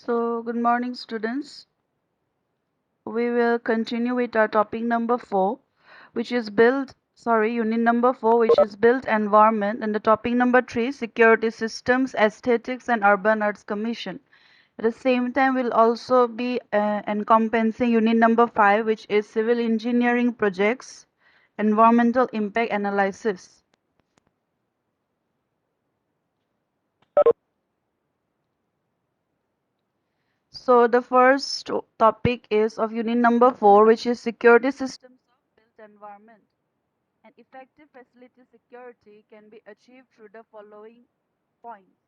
So, good morning, students. We will continue with our topic number 4, unit number 4, which is built environment, and the topic number 3, security systems, aesthetics, and urban arts commission. At the same time, we'll also be encompassing unit number 5, which is civil engineering projects, environmental impact analysis. So the first topic is of unit number 4, which is security systems of built environment. And effective facility security can be achieved through the following points.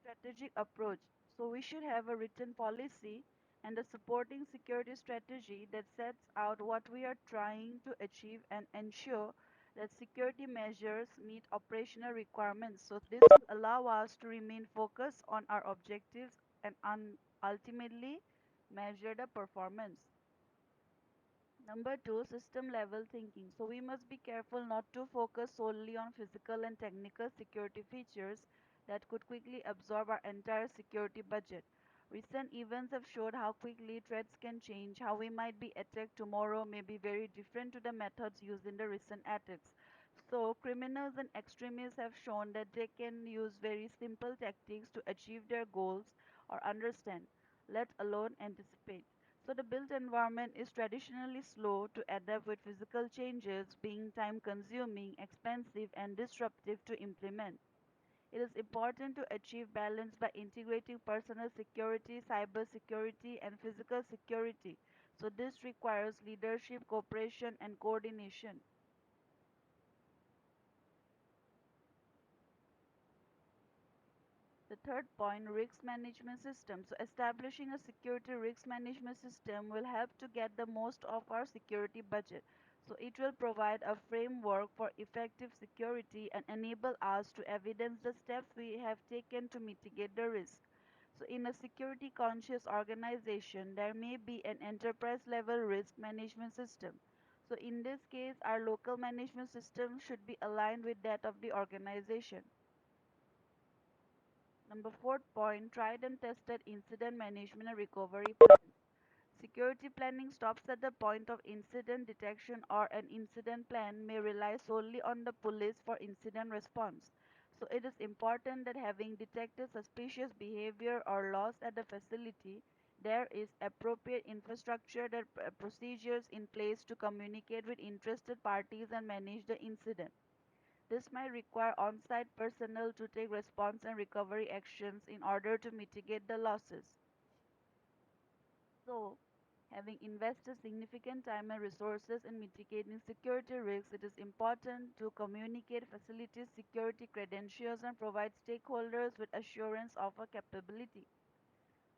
Strategic approach. So we should have a written policy and a supporting security strategy that sets out what we are trying to achieve and ensure that security measures meet operational requirements. So this will allow us to remain focused on our objectives and ultimately measure the performance. Number two, system level thinking. So we must be careful not to focus solely on physical and technical security features that could quickly absorb our entire security budget. Recent events have showed how quickly threats can change. How we might be attacked tomorrow may be very different to the methods used in the recent attacks. So criminals and extremists have shown that they can use very simple tactics to achieve their goals or understand, let alone anticipate. So the built environment is traditionally slow to adapt with physical changes, being time consuming, expensive, and disruptive to implement. It is important to achieve balance by integrating personal security, cyber security, and physical security. So this requires leadership, cooperation, and coordination. The third point, risk management system. So establishing a security risk management system will help to get the most of our security budget. So it will provide a framework for effective security and enable us to evidence the steps we have taken to mitigate the risk. So in a security conscious organization, there may be an enterprise level risk management system. So in this case, our local management system should be aligned with that of the organization. Number fourth point, tried and tested incident management and recovery plan. Security planning stops at the point of incident detection, or an incident plan may rely solely on the police for incident response. So it is important that having detected suspicious behavior or loss at the facility, there is appropriate infrastructure that procedures in place to communicate with interested parties and manage the incident. This might require on-site personnel to take response and recovery actions in order to mitigate the losses. So, having invested significant time and resources in mitigating security risks, it is important to communicate facilities security credentials and provide stakeholders with assurance of a capability.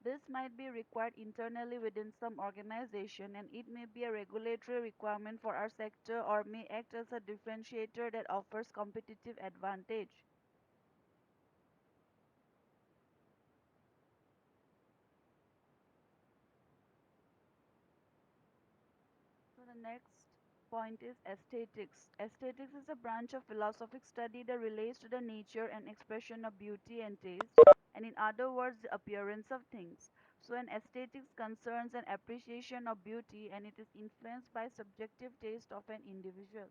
This might be required internally within some organization, and it may be a regulatory requirement for our sector or may act as a differentiator that offers competitive advantage. So the next point is aesthetics. Aesthetics is a branch of philosophic study that relates to the nature and expression of beauty and taste, and in other words, the appearance of things. So an aesthetics concerns an appreciation of beauty, and it is influenced by subjective taste of an individual.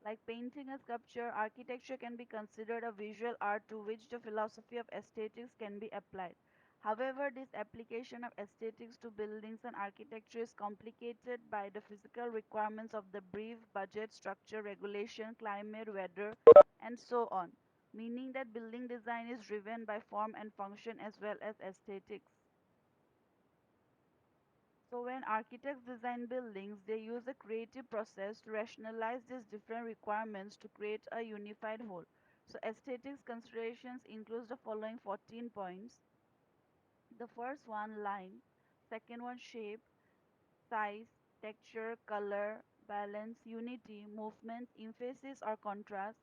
Like painting a sculpture, architecture can be considered a visual art to which the philosophy of aesthetics can be applied. However, this application of aesthetics to buildings and architecture is complicated by the physical requirements of the brief budget, structure, regulation, climate, weather, and so on, meaning that building design is driven by form and function as well as aesthetics. So when architects design buildings, they use a creative process to rationalize these different requirements to create a unified whole. So aesthetics considerations includes the following 14 points. The first one, line. Second one, shape, size, texture, color, balance, unity, movement, emphasis or contrast,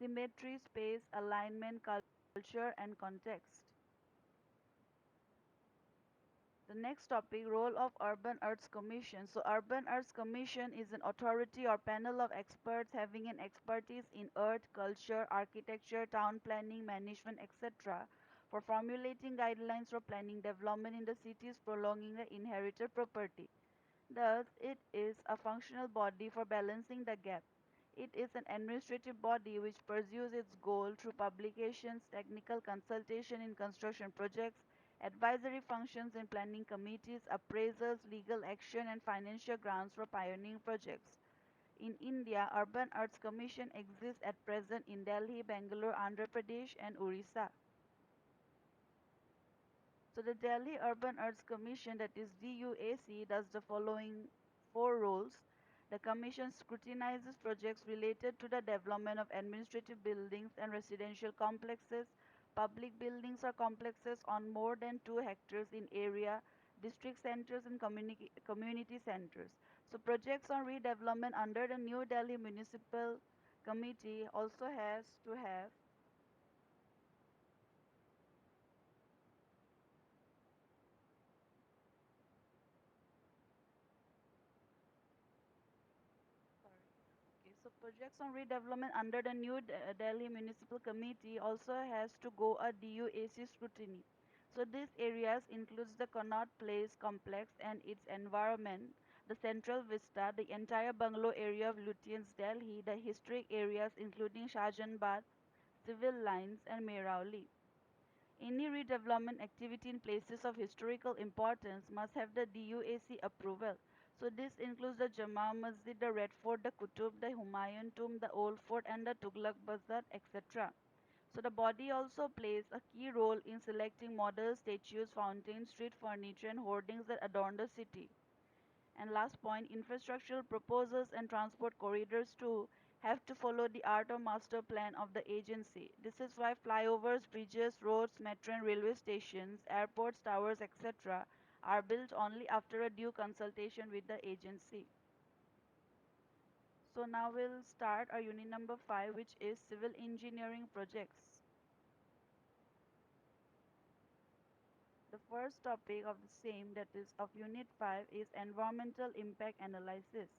symmetry, space, alignment, culture, and context. The next topic, role of Urban Earths Commission. So Urban Earths Commission is an authority or panel of experts having an expertise in earth, culture, architecture, town planning, management, etc. for formulating guidelines for planning development in the cities prolonging the inherited property. Thus, it is a functional body for balancing the gap. It is an administrative body which pursues its goal through publications, technical consultation in construction projects, advisory functions in planning committees, appraisals, legal action, and financial grants for pioneering projects. In India, Urban Earths Commission exists at present in Delhi, Bangalore, Andhra Pradesh, and Orissa. So the Delhi Urban Earths Commission, that is DUAC, does the following four roles. The commission scrutinizes projects related to the development of administrative buildings and residential complexes, public buildings or complexes on more than 2 hectares in area, district centers and community centers. So projects on redevelopment under the New Delhi Municipal Committee also has to have. Sorry. Okay, so projects on redevelopment under the new Delhi Municipal Committee also has to go a DUAC scrutiny. So these areas includes the Connaught Place complex and its environment, the Central Vista, the entire bungalow area of Lutyens, Delhi, the historic areas including Shahjahanabad, civil lines, and Mehrauli. Any redevelopment activity in places of historical importance must have the DUAC approval. So this includes the Jama Masjid, the Red Fort, the Qutub, the Humayun Tomb, the Old Fort and the Tughlaq Bazaar, etc. So the body also plays a key role in selecting models, statues, fountains, street furniture and hoardings that adorn the city. And last point, infrastructural proposals and transport corridors too have to follow the art of master plan of the agency. This is why flyovers, bridges, roads, metro and railway stations, airports, towers, etc. are built only after a due consultation with the agency. So now we'll start our unit number 5, which is civil engineering projects. The first topic of the same, that is of unit 5, is environmental impact analysis.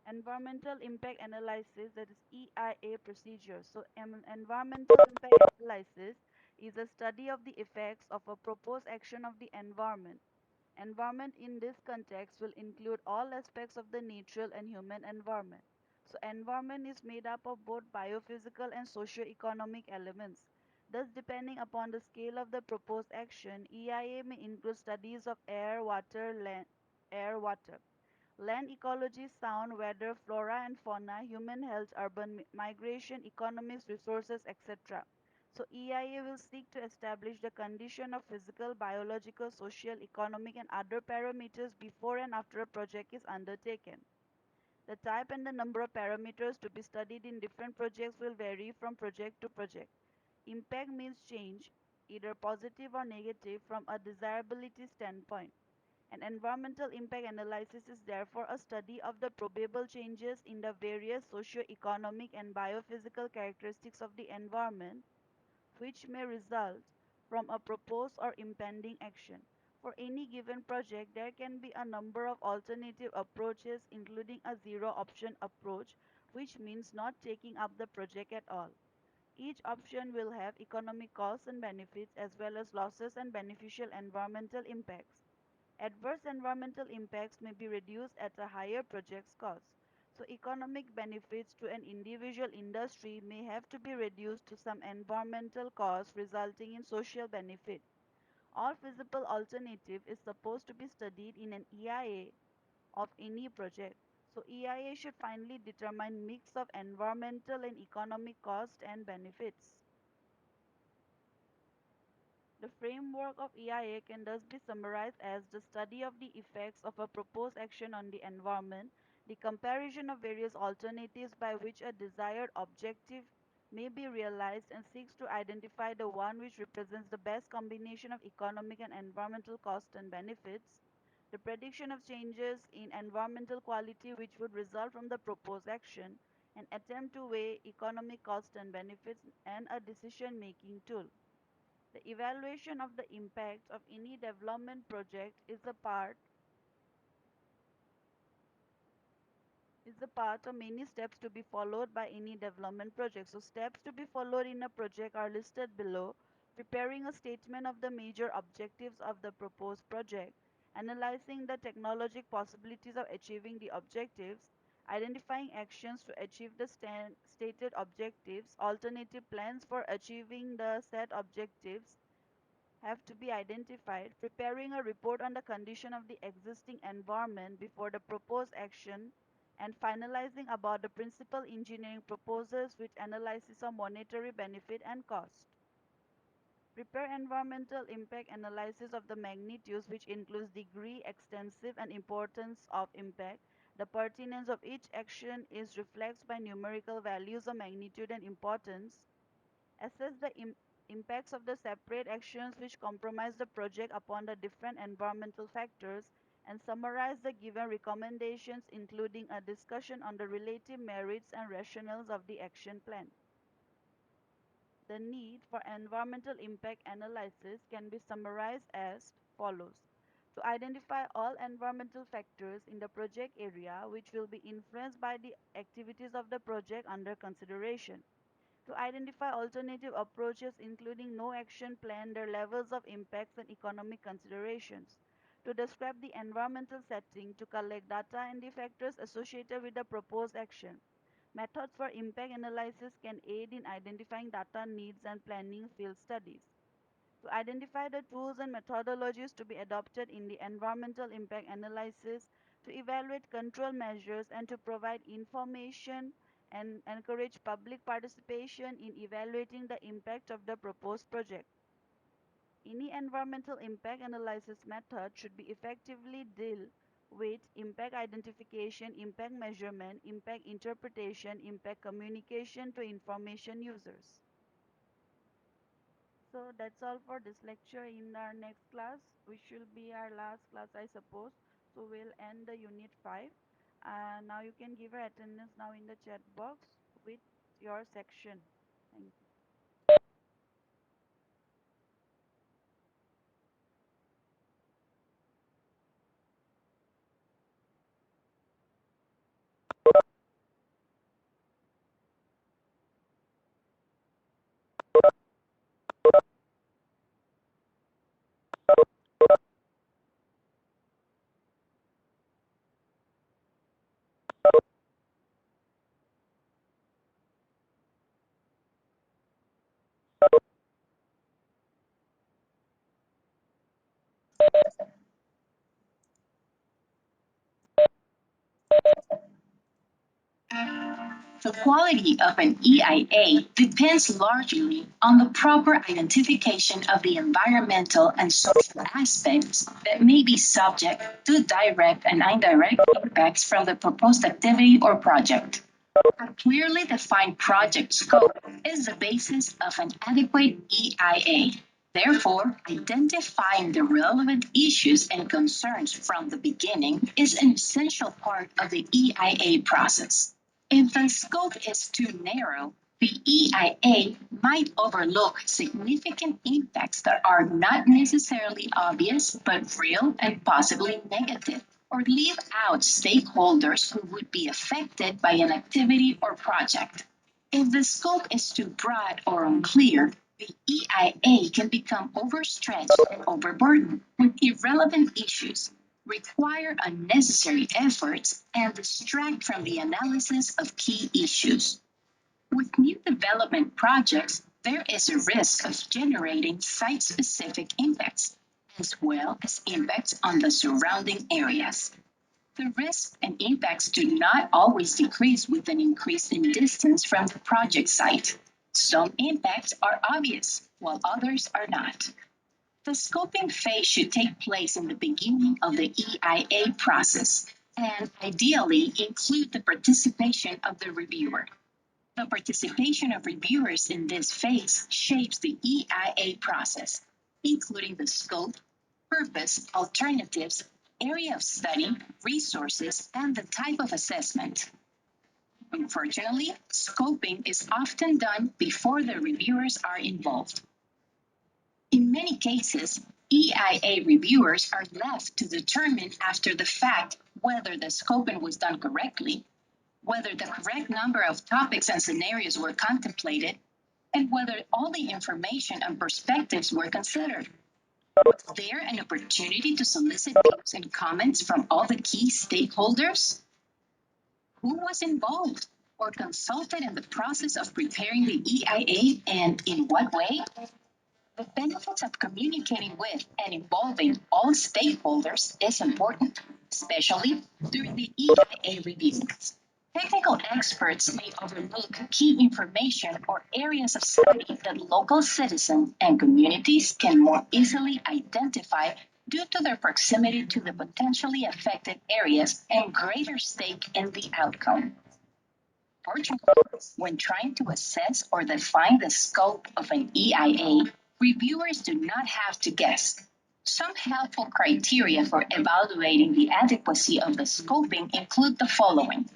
Environmental impact analysis, that is EIA procedure. So environmental impact analysis is a study of the effects of a proposed action of the environment. Environment in this context will include all aspects of the natural and human environment. So environment is made up of both biophysical and socio-economic elements. Thus, depending upon the scale of the proposed action, EIA may include studies of air, water, land, air, water. Land ecology, sound, weather, flora and fauna, human health, urban migration, economics, resources, etc. So EIA will seek to establish the condition of physical, biological, social, economic and other parameters before and after a project is undertaken. The type and the number of parameters to be studied in different projects will vary from project to project. Impact means change, either positive or negative, from a desirability standpoint. An environmental impact analysis is therefore a study of the probable changes in the various socio-economic and biophysical characteristics of the environment which may result from a proposed or impending action. For any given project, there can be a number of alternative approaches, including a zero option approach, which means not taking up the project at all. Each option will have economic costs and benefits as well as losses and beneficial environmental impacts. Adverse environmental impacts may be reduced at a higher project's cost. So economic benefits to an individual industry may have to be reduced to some environmental costs resulting in social benefit. All feasible alternative is supposed to be studied in an EIA of any project. So EIA should finally determine mix of environmental and economic cost and benefits. The framework of EIA can thus be summarized as the study of the effects of a proposed action on the environment, the comparison of various alternatives by which a desired objective may be realized, and seeks to identify the one which represents the best combination of economic and environmental costs and benefits, the prediction of changes in environmental quality which would result from the proposed action, an attempt to weigh economic costs and benefits, and a decision-making tool. The evaluation of the impact of any development project is a part of many steps to be followed by any development project. So steps to be followed in a project are listed below. Preparing a statement of the major objectives of the proposed project, analyzing the technologic possibilities of achieving the objectives, identifying actions to achieve the stated objectives, alternative plans for achieving the set objectives, have to be identified, preparing a report on the condition of the existing environment before the proposed action, and finalizing about the principal engineering proposals with analysis of monetary benefit and cost. Prepare environmental impact analysis of the magnitudes, which includes degree, extensive, and importance of impact. The pertinence of each action is reflected by numerical values of magnitude and importance. Assess the impacts of the separate actions which compromise the project upon the different environmental factors, and summarize the given recommendations, including a discussion on the relative merits and rationales of the action plan. The need for environmental impact analysis can be summarized as follows. To identify all environmental factors in the project area which will be influenced by the activities of the project under consideration. To identify alternative approaches including no action plan, their levels of impacts and economic considerations. To describe the environmental setting, to collect data and the factors associated with the proposed action. Methods for impact analysis can aid in identifying data needs and planning field studies. To identify the tools and methodologies to be adopted in the environmental impact analysis, to evaluate control measures, and to provide information and encourage public participation in evaluating the impact of the proposed project. Any environmental impact analysis method should be effectively deal with impact identification, impact measurement, impact interpretation, impact communication to information users. So that's all for this lecture. In our next class, which will be our last class, I suppose. So we'll end the unit 5. And now you can give your attendance now in the chat box with your section. Thank you. The quality of an EIA depends largely on the proper identification of the environmental and social aspects that may be subject to direct and indirect impacts from the proposed activity or project. A clearly defined project scope is the basis of an adequate EIA. Therefore, identifying the relevant issues and concerns from the beginning is an essential part of the EIA process. If the scope is too narrow, the EIA might overlook significant impacts that are not necessarily obvious but real and possibly negative, or leave out stakeholders who would be affected by an activity or project. If the scope is too broad or unclear, the EIA can become overstretched and overburdened with irrelevant issues, require unnecessary efforts, and distract from the analysis of key issues. With new development projects, there is a risk of generating site specific impacts, as well as impacts on the surrounding areas. The risks and impacts do not always decrease with an increase in distance from the project site. Some impacts are obvious, while others are not. The scoping phase should take place in the beginning of the EIA process and ideally include the participation of the reviewer. The participation of reviewers in this phase shapes the EIA process, including the scope, purpose, alternatives, area of study, resources, and the type of assessment. Unfortunately, scoping is often done before the reviewers are involved. many cases, EIA reviewers are left to determine after the fact whether the scoping was done correctly, whether the correct number of topics and scenarios were contemplated, and whether all the information and perspectives were considered. Was there an opportunity to solicit views and comments from all the key stakeholders? Who was involved or consulted in the process of preparing the EIA and in what way? The benefits of communicating with and involving all stakeholders is important, especially during the EIA review. Technical experts may overlook key information or areas of study that local citizens and communities can more easily identify due to their proximity to the potentially affected areas and greater stake in the outcome. Fortunately, when trying to assess or define the scope of an EIA, reviewers do not have to guess. Some helpful criteria for evaluating the adequacy of the scoping include the following.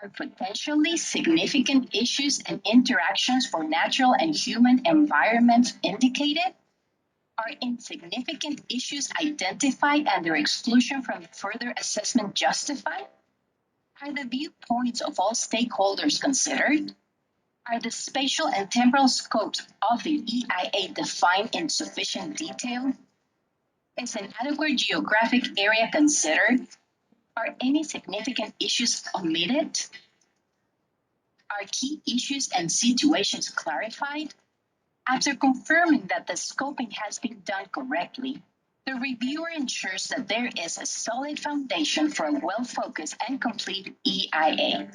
Are potentially significant issues and interactions for natural and human environments indicated? Are insignificant issues identified and their exclusion from further assessment justified? Are the viewpoints of all stakeholders considered? Are the spatial and temporal scopes of the EIA defined in sufficient detail? Is an adequate geographic area considered? Are any significant issues omitted? Are key issues and situations clarified? After confirming that the scoping has been done correctly, the reviewer ensures that there is a solid foundation for a well-focused and complete EIA.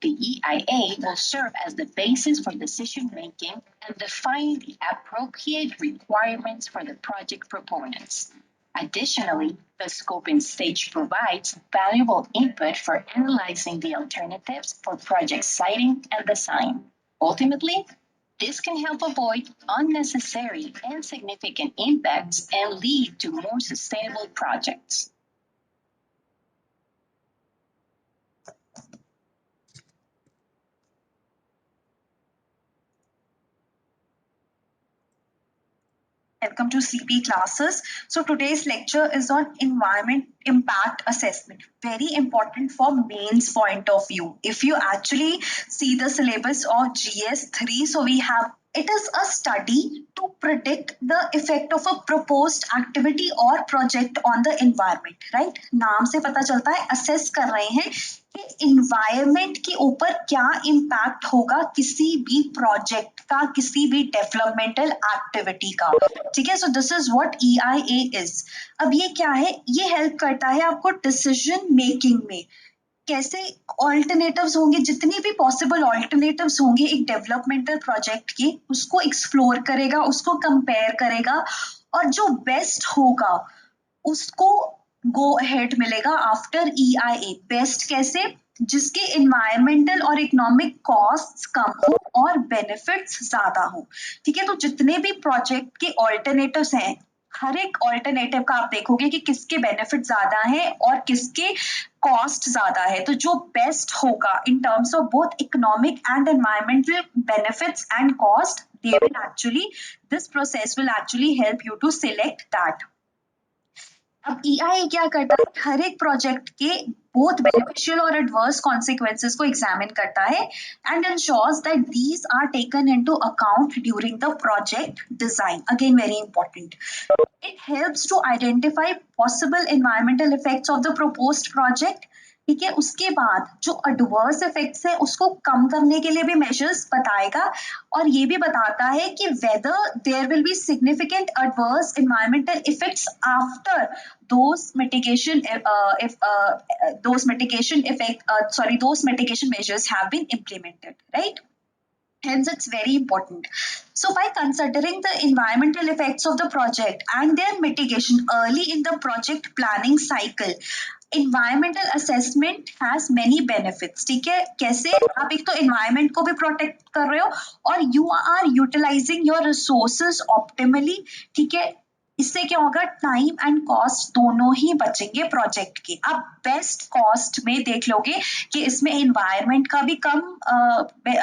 The EIA will serve as the basis for decision making and define the appropriate requirements for the project proponents. Additionally, the scoping stage provides valuable input for analyzing the alternatives for project siting and design. Ultimately, this can help avoid unnecessary and significant impacts and lead to more sustainable projects. Welcome to CP classes. So today's lecture is on environment impact assessment. Very important for mains point of view. If you actually see the syllabus of GS3, so we have it is a study to predict the effect of a proposed activity or project on the environment, right? नाम से पता चलता है assess कर रहे हैं कि environment के ऊपर क्या impact होगा किसी भी project का किसी भी developmental activity का, ठीक है? So this is what EIA is. अब ये क्या है? ये help करता है आपको decision making में. कैसे ऑल्टरनेटिव्स होंगे, जितनी भी पॉसिबल ऑल्टरनेटिव्स होंगे एक डेवलपमेंटल प्रोजेक्ट के, उसको एक्सप्लोर करेगा, उसको कंपेयर करेगा और जो बेस्ट होगा उसको गो अहेड मिलेगा आफ्टर EIA. बेस्ट कैसे? जिसके इन्वायरमेंटल और इकोनॉमिक कॉस्ट्स कम हो और बेनिफिट्स ज्यादा हो, ठीक है? तो जितने भी प्रोजेक्ट के ऑल्टरनेटिव्स हैं, हर एक ऑल्टरनेटिव का आप देखोगे कि किसके बेनिफिट ज्यादा है और किसके कॉस्ट ज्यादा है. तो जो बेस्ट होगा in terms of both economic and environmental benefits and cost, they will actually, this process will actually help you to select that. अब EIA क्या करता है? हर एक प्रोजेक्ट के both beneficial और adverse consequences को examine करता है and ensures that these are taken into account during the project design. Again, very important. It helps to identify possible environmental effects of the proposed project. ठीक है, उसके बाद जो adverse effects है उसको कम करने के लिए भी measures बताएगा और ये भी बताता है कि whether there will be significant adverse environmental effects after those mitigation those mitigation measures have been implemented, right? Hence, it's very important. So, by considering the environmental effects of the project and their mitigation early in the project planning cycle, environmental assessment has many benefits. ठीक है, कैसे? आप एक तो environment को भी protect कर रहे हो और you are utilizing your resources optimally. ठीक है, इससे क्या होगा, टाइम एंड कॉस्ट दोनों ही बचेंगे प्रोजेक्ट के। आप बेस्ट कॉस्ट में देख लोगे कि इसमें एनवायरनमेंट का भी कम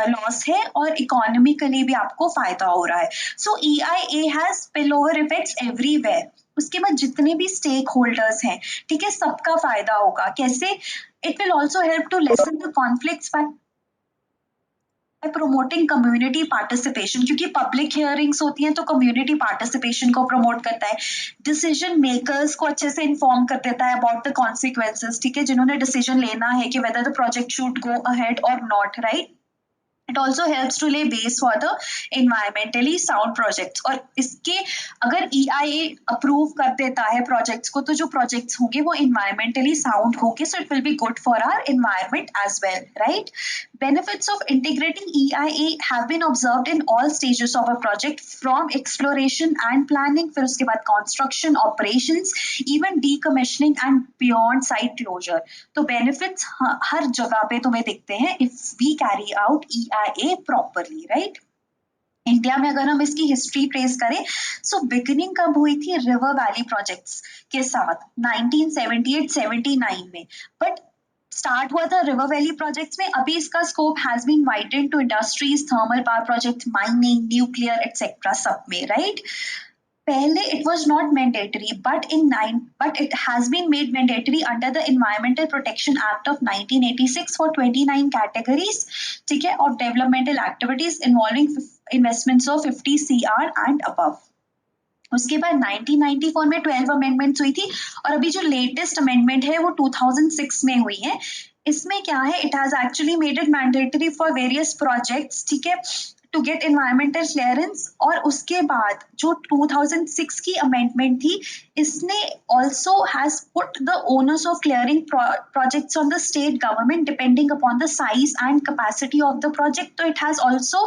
लॉस है और इकोनॉमिकली भी आपको फायदा हो रहा है। सो EIA has spill over effects everywhere. उसके बाद जितने भी स्टेक होल्डर्स हैं, ठीक है, सबका फायदा होगा। कैसे? It will also help to lessen the conflicts promoting community participation, क्योंकि पब्लिक हियरिंग्स होती हैं तो कम्युनिटी पार्टिसिपेशन को प्रमोट करता है। डिसीजन मेकर्स को अच्छे से इन्फॉर्म कर देता है अबाउट द कॉन्सिक्वेंसेस, ठीक है, जिन्होंने डिसीजन लेना है कि whether the project should go ahead और not, right. It also helps to lay base for the environmentally sound projects. और इसके अगर EIA अप्रूव कर देता है प्रोजेक्ट्स को, तो जो प्रोजेक्ट्स होंगे वो एनवायरमेंटली साउंड होंगे, so it will be good for our environment as well, right. Benefits of integrating EIA have been observed in all stages of a project, from exploration and planning, फिर उसके बाद construction, operations, even decommissioning and beyond site closure. तो benefits हर जगह पे तुम्हें दिखते हैं if we carry out EIA properly, right? India में अगर हम इसकी हिस्ट्री ट्रेस करें, सो बिगिनिंग कब हुई थी रिवर वैली प्रोजेक्ट्स के साथ 1978-79 में, बट स्टार्ट हुआ था रिवर वैली प्रोजेक्ट्स में। अभी इसका scope has been widened to industries, thermal power project, mining, nuclear etcetera, सब में, राइट। पहले it was not mandatory, but it has been made mandatory under the Environmental Protection Act of 1986 for 29 categories, ठीक है, of developmental activities involving investments of 50 CR and above। उसके बाद 1994 में 12 amendments हुई थी, और अभी जो लेटेस्ट अमेंडमेंट है वो 2006 में हुई है। इसमें क्या है, it has actually made it mandatory for various projects, ठीक है, टू गेट एनवायरमेंटल क्लियरेंस। और उसके बाद जो 2006 की अमेंडमेंट थी, इसने also has put the onus of clearing projects on the state government depending upon the size and capacity of the project. तो it has also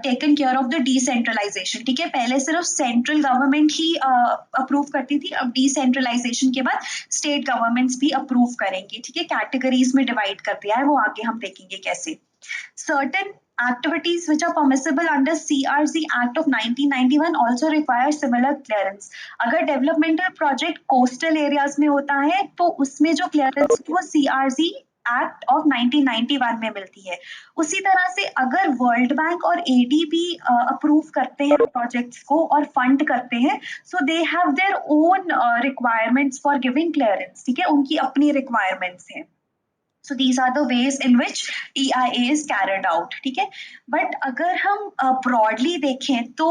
taken care of the decentralisation, ठीक है। पहले सिर्फ सेंट्रल गवर्नमेंट ही approve करती थी, अब decentralisation के बाद स्टेट गवर्नमेंट्स भी अप्रूव करेंगे, ठीक है। कैटेगरीज में डिवाइड कर दिया है, वो आगे हम देखेंगे कैसे। Certain activities which are permissible under CRZ Act of 1991 also require similar clearance. अगर developmental project coastal areas में होता है तो उसमें जो clearance वो CRZ एक्ट ऑफ 1991 में मिलती है। उसी तरह से अगर वर्ल्ड बैंक और ADB अप्रूव करते हैं प्रोजेक्ट्स को और फंड करते हैं, so they have their own requirements for giving clearance, ठीक है, उनकी अपनी रिक्वायरमेंट्स हैं। So these are the ways in which EIA is carried out, ठीक है। बट अगर हम broadly देखें तो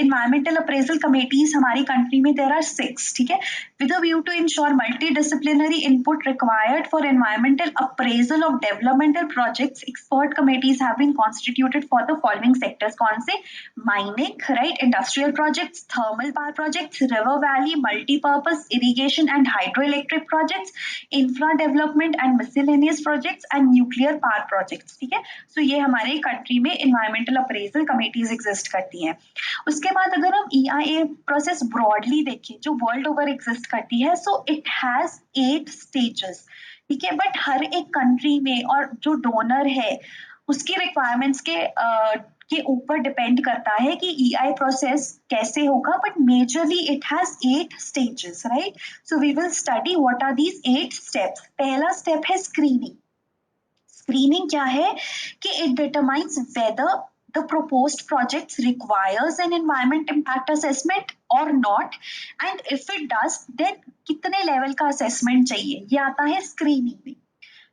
environmental appraisal committees हमारी कंट्री में there are 6, ठीक है, with a view to ensure multidisciplinary input required for environmental appraisal of developmental projects. Expert committees have been constituted for the following sectors. कौन से? Mining, right, industrial projects, thermal power projects, river valley, multi-purpose irrigation and hydroelectric projects, infra development and miscellaneous projects and nuclear power projects, ठीक है। सो ये हमारे country में environmental appraisal committees exist करती हैं। उसके बाद अगर हम EIA प्रोसेस ब्रॉडली देखें जो वर्ल्ड ओवर एग्जिस्ट करती है, सो इट हैज 8 स्टेजेस, ठीक है। बट हर एक कंट्री में और जो डोनर है उसकी रिक्वायरमेंट्स के ऊपर डिपेंड करता है कि EI प्रोसेस कैसे होगा, but majorly it has 8 stages, right. So we will study what are these 8 steps. पहला स्टेप है स्क्रीनिंग। स्क्रीनिंग क्या है कि it determines whether the proposed project requires an environment impact assessment or not, and if it does then कितने level का assessment चाहिए, ये आता है स्क्रीनिंग में।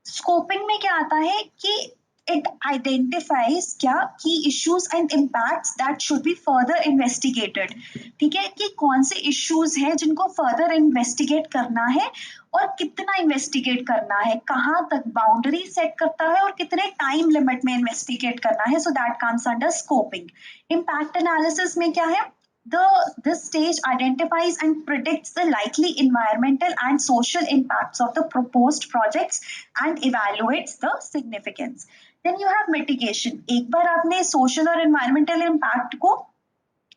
स्कोपिंग में क्या आता है कि it identifies क्या key issues and impacts that should be further investigated, ठीक है, कि कौन से issues हैं जिनको further investigate करना है और कितना इन्वेस्टिगेट करना है, कहाँ तक बाउंड्री सेट करता है और कितने टाइम लिमिट में इन्वेस्टिगेट करना है। So that comes under scoping. Impact analysis में क्या है, this stage identifies and predicts the likely environmental and social impacts of the proposed projects and evaluates the significance. Then you have mitigation. एक बार आपने social और environmental impact को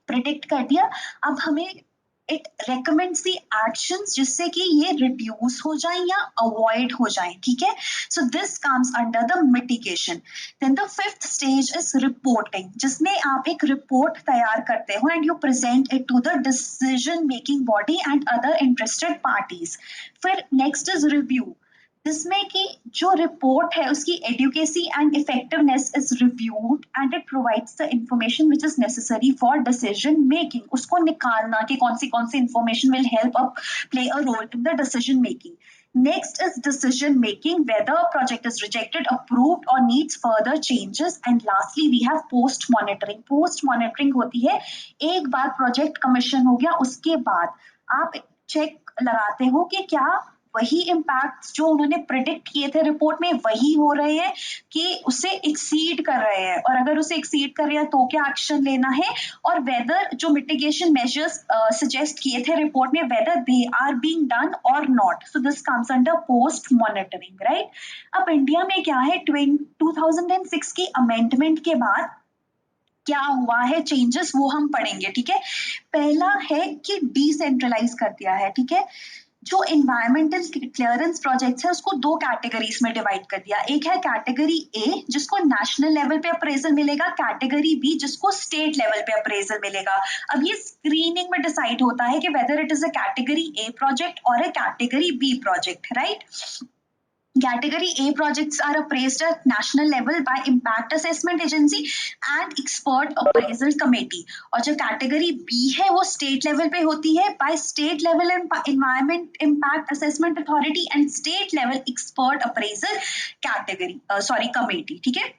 predict कर दिया, अब हमें इट रेकमेंड्स दी एक्शंस जिससे कि ये रिड्यूस हो जाए या अवॉइड हो जाए, ठीक है. So this comes under the mitigation. Then the fifth stage is reporting, जिसमें आप एक रिपोर्ट तैयार करते हो and you present it to the decision making body and other interested parties. फिर नेक्स्ट इज रिव्यू, जिसमें कि जो रिपोर्ट है उसकी adequacy and effectiveness is reviewed and it provides the information which is necessary for decision making. उसको निकालना कि कौन सी information will help up play a role in the decision making. Next is decision making, whether a project is rejected, approved or needs further changes. And lastly we have post monitoring. Post monitoring होती है एक बार project commission हो गया उसके बाद आप check लगाते हो कि क्या वही इम्पैक्ट जो उन्होंने प्रिडिक्ट किए थे रिपोर्ट में वही हो रहे हैं कि उसे एक्सीड कर रहे हैं, और अगर उसे एक्सीड कर रहे हैं तो क्या एक्शन लेना है, और वेदर जो मिटिगेशन मेजर्स सजेस्ट किए थे रिपोर्ट में whether they are being done और not. So this comes under post monitoring, right. अब इंडिया में क्या है, 2006 की अमेंडमेंट के बाद क्या हुआ है चेंजेस वो हम पढ़ेंगे, ठीक है. पहला है कि डिसेंट्रलाइज कर दिया है, ठीक है. जो इन्वायरमेंटल क्लियरेंस प्रोजेक्ट्स है उसको दो कैटेगरीज में डिवाइड कर दिया. एक है कैटेगरी ए जिसको नेशनल लेवल पे अप्रेजल मिलेगा, कैटेगरी बी जिसको स्टेट लेवल पे अप्रेजल मिलेगा. अब ये स्क्रीनिंग में डिसाइड होता है कि whether it is a category A project और a category B project, right. Category A projects are appraised at national level by Impact Assessment Agency and Expert Appraisal Committee. और जो कैटेगरी B है वो state level पे होती है by State Level Environment Impact Assessment Authority and State Level Expert Appraisal Committee, ठीक है.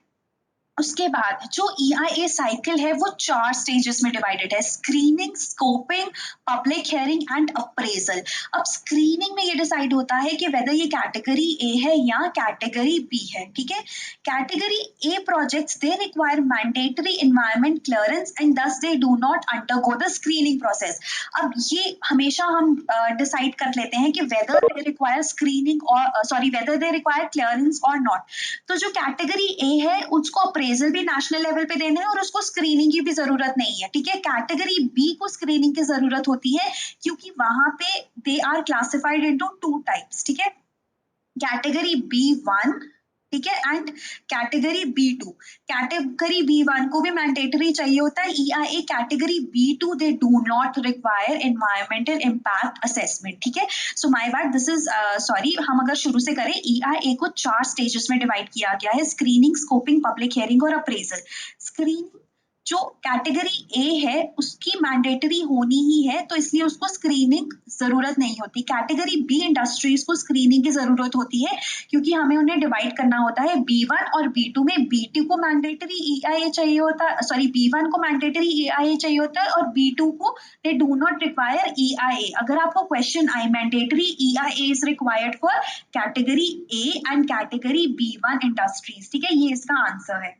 उसके बाद जो EIA साइकिल है वो 4 स्टेजेस में डिवाइडेड है: screening, scoping, public hearing and appraisal. अब स्क्रीनिंग में ये डिसाइड होता है कि वेदर ये कैटेगरी ए है या कैटेगरी बी है, ठीक है. Category A projects they require mandatory environment clearance and thus they do not undergo the screening process. अब ये हमेशा हम डिसाइड कर लेते हैं कि वेदर दे रिक्वायर स्क्रीनिंग और वेदर दे रिक्वायर क्लियरेंस और नॉट. तो जो कैटेगरी ए है उसको अप्रेजल भी नेशनल लेवल पे देना है और उसको स्क्रीनिंग की भी जरूरत नहीं है, ठीक है. कैटेगरी बी को स्क्रीनिंग की जरूरत होती है क्योंकि वहां पे they are classified into 2 types, ठीक है. कैटेगरी B1, ठीक है, and category B2. Category B1 को भी मैंडेटरी चाहिए होता है EIA. Category B2 they do not require environmental impact assessment, ठीक है. So my bad, this is sorry, हम अगर शुरू से करें, EIA को 4 स्टेजेस में डिवाइड किया गया है: स्क्रीनिंग, स्कोपिंग, पब्लिक हियरिंग और अप्रेजल. स्क्रीनिंग जो कैटेगरी ए है उसकी मैंडेटरी होनी ही है तो इसलिए उसको स्क्रीनिंग जरूरत नहीं होती. कैटेगरी बी इंडस्ट्रीज को स्क्रीनिंग की जरूरत होती है क्योंकि हमें उन्हें डिवाइड करना होता है B1 और B2 में. B2 को मैंडेटरी EIA चाहिए होता है, सॉरी B1 को मैंडेटरी EIA चाहिए होता है और B2 को दे डू नॉट रिक्वायर EIA. अगर आपको क्वेश्चन आए mandatory EIA is required for category A and category B1 industries, ठीक है, ये इसका आंसर है.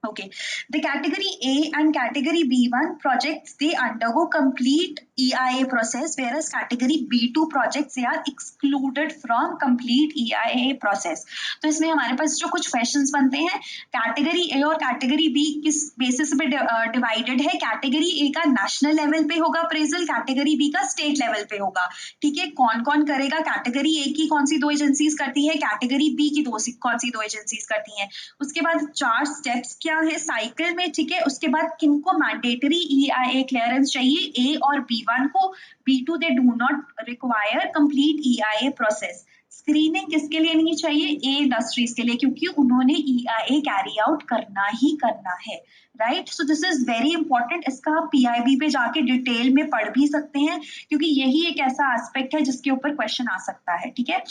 Okay, the category A and category B1 projects, they undergo complete EIA process, whereas category B2 projects they are excluded from complete EIA process. तो इसमें हमारे पास जो कुछ questions बनते हैं, category A और category B किस basis पे divided है. category A का national level पे होगा appraisal, category B का state level पे होगा, ठीक है. कौन कौन करेगा? category A की कौन सी 2 एजेंसीज करती है, category B की कौन सी 2 एजेंसीज करती हैं. उसके बाद 4 स्टेप्स क्या है साइकिल में, ठीक है. उसके बाद किनको मैंडेटरी EIA क्लियरेंस चाहिए, A और B1 को. B2 they do not require complete EIA process. Screening किसके लिए नहीं चाहिए? ए इंडस्ट्रीज के लिए, क्योंकि उन्होंने EIA कैरी आउट करना ही करना है, right. So this is very important. इसका आप PIB पे जाके डिटेल में पढ़ भी सकते हैं क्योंकि यही एक ऐसा एस्पेक्ट है जिसके ऊपर क्वेश्चन आ सकता है, ठीक है.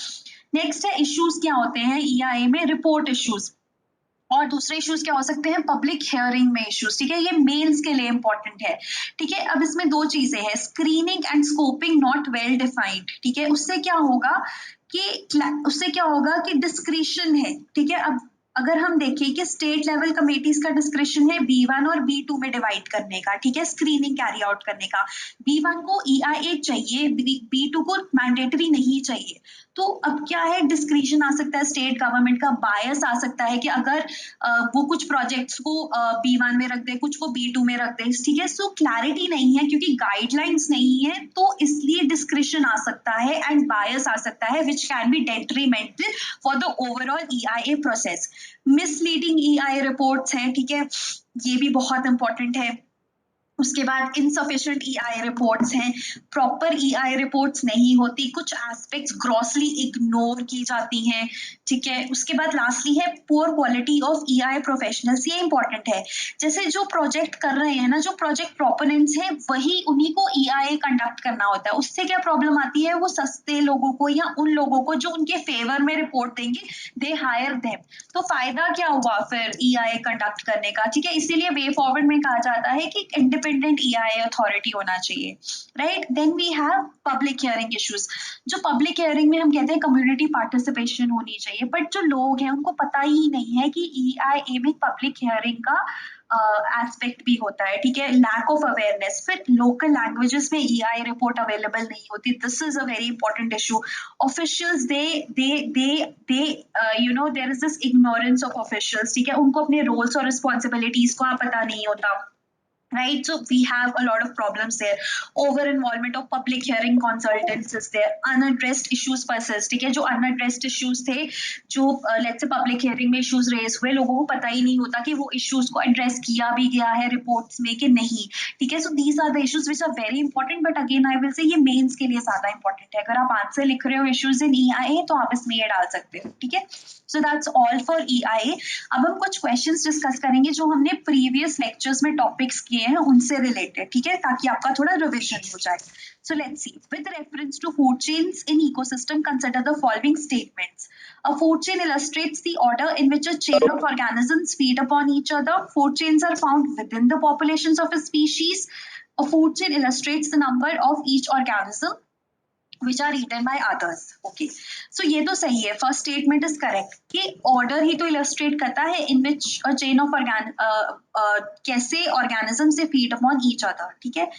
नेक्स्ट है इश्यूज क्या होते हैं EIA में, रिपोर्ट इश्यूज. और दूसरे इश्यूज क्या हो सकते हैं? पब्लिक हियरिंग में इश्यूज, ठीक है. ये मेल्स के लिए इंपॉर्टेंट है, ठीक है. अब इसमें 2 चीजें हैं, screening and scoping not well defined, ठीक है. उससे क्या होगा कि डिस्क्रिशन है, ठीक है. अब अगर हम देखें कि स्टेट लेवल कमेटीज का डिस्क्रिप्शन है B1 और B2 में डिवाइड करने का, ठीक है, स्क्रीनिंग कैरी आउट करने का। B1 को EIA चाहिए, B2 को मैंडेटरी नहीं चाहिए। तो अब क्या है, डिस्क्रिशन आ सकता है स्टेट गवर्नमेंट का, बायस आ सकता है कि अगर वो कुछ प्रोजेक्ट्स को B1 में रख दे, कुछ को B2 में रख दे, ठीक है। सो क्लैरिटी नहीं है क्योंकि गाइडलाइंस नहीं है, तो इसलिए डिस्क्रिशन आ सकता है एंड बायस आ सकता है which can be detrimental for the overall EIA process. Misleading EIA reports हैं, ठीक है, ये भी बहुत इंपॉर्टेंट है। उसके बाद इनसफिशिएंट EIA रिपोर्ट्स हैं, प्रॉपर EIA रिपोर्ट्स नहीं होती, कुछ एस्पेक्ट्स ग्रॉसली इग्नोर की जाती हैं, ठीक है। उसके बाद लास्टली है poor quality of EIA professionals, ये इंपॉर्टेंट है। जैसे जो प्रोजेक्ट कर रहे हैं ना, जो प्रोजेक्ट प्रोपोनेंट्स हैं, वही उन्हीं को EIA कंडक्ट करना होता है। उससे क्या प्रॉब्लम आती है, वो सस्ते लोगों को या उन लोगों को जो उनके फेवर में रिपोर्ट देंगे, दे हायर देम। तो फायदा क्या हुआ फिर EIA कंडक्ट करने का, ठीक है। इसीलिए वे फॉरवर्ड में कहा जाता है कि इंडिपेंडेंट EIA अथॉरिटी होना चाहिए, right. Then we have public hearing issues. जो पब्लिक हियरिंग में हम कहते हैं कम्युनिटी पार्टिसिपेशन होनी चाहिए, बट जो लोग हैं उनको पता ही नहीं है कि EIA में पब्लिक हियरिंग का एस्पेक्ट भी होता है, ठीक है। लैक ऑफ अवेयरनेस, फिर लोकल लैंग्वेजेस में EIA रिपोर्ट अवेलेबल नहीं होती, this is a very important issue. Officials they you know there is this ignorance of officials, ठीक है, उनको अपने रोल्स और रिस्पॉन्सिबिलिटीज को पता नहीं होता, right? So we have a lot of problems there. Over involvement of public hearing consultants is there. Unaddressed issues persist, ठीक है। जो unaddressed issues थे, जो let's say public hearing में issues raise हुए, लोगों को पता ही नहीं होता कि वो issues को address किया भी गया है reports में कि नहीं, ठीक है। So these are the issues which are very important, but again I will say ये mains के लिए ज्यादा important है। अगर आप आंसर लिख रहे हो issues in EIA तो आप इसमें ये डाल सकते हो, ठीक है। So that's all for EIA. अब हम कुछ questions discuss करेंगे जो हमने previous lectures में topics किए हैं उनसे related, ठीक है, ताकि आपका थोड़ा revision हो जाए। So let's see. With reference to food chains in ecosystem, consider the following statements. A food chain illustrates the order in which a chain of organisms feed upon each other. Food chains are found within the populations of a species. A food chain illustrates the number of each organism which are eaten by others. Okay, so ये तो सही है, first statement is correct कि order ही तो illustrate करता है इन विच a chain of कैसे organism से फीड अपॉन ईच अदर, ठीक है।